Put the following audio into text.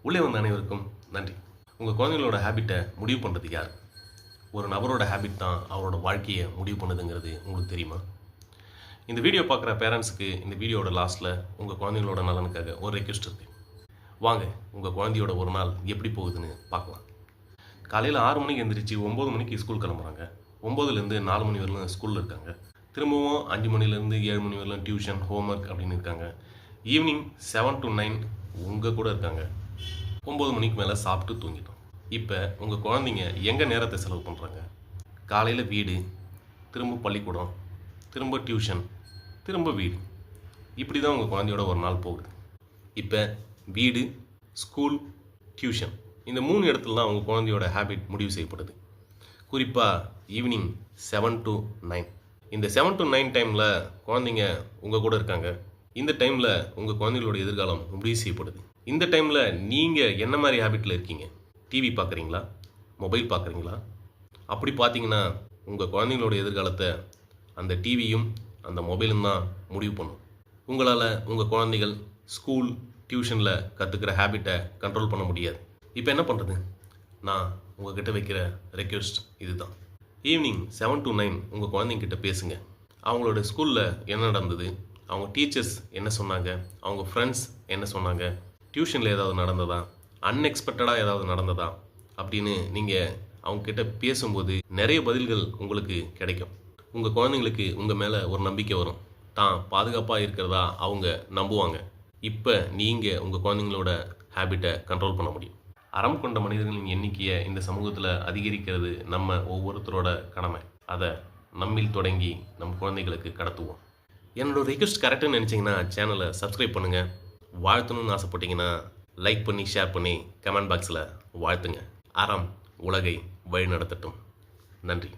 உள்ளே வந்த அனைவருக்கும் நன்றி. உங்கள் குழந்தைங்களோட ஹேபிட்டை முடிவு பண்ணுறது யார்? ஒரு நபரோட ஹேபிட் தான் அவரோட வாழ்க்கையை முடிவு பண்ணுதுங்கிறது உங்களுக்கு தெரியுமா? இந்த வீடியோ பார்க்குற பேரண்ட்ஸுக்கு இந்த வீடியோட லாஸ்ட்டில் உங்கள் குழந்தைங்களோட நலனுக்காக ஒரு ரெக்வெஸ்ட் இருக்குது. வாங்க உங்கள் குழந்தையோட ஒரு நாள் எப்படி போகுதுன்னு பார்க்கலாம். காலையில் 6 மணிக்கு எழுந்திரிச்சு 9 மணிக்கு ஸ்கூல் கிளம்புறாங்க. 9லேருந்து 4 மணி வரலும் ஸ்கூலில் இருக்காங்க. திரும்பவும் 5 மணிலேருந்து 7 மணி வரலும் டியூஷன், ஹோம்ஒர்க் அப்படின்னு இருக்காங்க. ஈவினிங் 7 to 9 உங்கள் கூட இருக்காங்க. 9 மணிக்கு மேலே சாப்பிட்டு தூங்கிட்டோம். இப்போ உங்கள் குழந்தைங்க எங்கே நேரத்தை செலவு பண்ணுறாங்க? காலையில் வீடு, திரும்ப பள்ளிக்கூடம், திரும்ப டியூஷன், திரும்ப வீடு, இப்படி தான் உங்கள் குழந்தையோட ஒரு நாள் போகுது. இப்போ வீடு, ஸ்கூல், டியூஷன், இந்த 3 இடத்துல தான் உங்கள் குழந்தையோட ஹேபிட் முடிவு செய்யப்படுது. குறிப்பாக ஈவினிங் 7 to 9. இந்த 7 to 9 டைமில் குழந்தைங்க உங்கள் கூட இருக்காங்க. இந்த டைமில் உங்கள் குழந்தைகளோட எதிர்காலம் முடிவு செய்யப்படுது. இந்த டைமில் நீங்கள் என்ன மாதிரி ஹேபிட்டில் இருக்கீங்க? டிவி பார்க்குறீங்களா? மொபைல் பார்க்குறீங்களா? அப்படி பார்த்தீங்கன்னா உங்கள் குழந்தைங்களோட எதிர்காலத்தை அந்த டிவியும் அந்த மொபைலும் தான் முடிவு பண்ணும். உங்களால் உங்கள் குழந்தைகள் ஸ்கூல், டியூஷனில் கற்றுக்கிற ஹேபிட்டை கண்ட்ரோல் பண்ண முடியாது. இப்போ என்ன பண்ணுறது? நான் உங்கள்கிட்ட வைக்கிற ரெக்வெஸ்ட் இது தான். ஈவினிங் 7 to 9 உங்கள் குழந்தைங்கிட்ட பேசுங்க. அவங்களோட ஸ்கூலில் என்ன நடந்தது, அவங்க டீச்சர்ஸ் என்ன சொன்னாங்க, அவங்க ஃப்ரெண்ட்ஸ் என்ன சொன்னாங்க, டியூஷனில் ஏதாவது நடந்ததா, அன்எக்ஸ்பெக்டடாக ஏதாவது நடந்ததா அப்படின்னு நீங்கள் அவங்கக்கிட்ட பேசும்போது நிறைய பதில்கள் உங்களுக்கு கிடைக்கும். உங்கள் குழந்தைங்களுக்கு உங்கள் மேலே ஒரு நம்பிக்கை வரும். தான் பாதுகாப்பாக இருக்கிறதா அவங்க நம்புவாங்க. இப்போ நீங்கள் உங்கள் குழந்தைங்களோட ஹேபிட்டை கண்ட்ரோல் பண்ண முடியும். அறம் கொண்ட மனிதர்களின் எண்ணிக்கையை இந்த சமூகத்தில் அதிகரிக்கிறது நம்ம ஒவ்வொருத்தரோட கடமை. அதை நம்மில் தொடங்கி நம் குழந்தைகளுக்கு கடத்துவோம். என்னோடய ரிக்வெஸ்ட் கரெக்டுன்னு நினச்சிங்கன்னா சேனலை சப்ஸ்கிரைப் பண்ணுங்கள். வாழ்த்தணும்னு ஆசைப்பட்டீங்கன்னா லைக் பண்ணி, ஷேர் பண்ணி, கமெண்ட் பாக்ஸில் வாழ்த்துங்க. அறம் உலகை வழி நடத்தட்டும். நன்றி.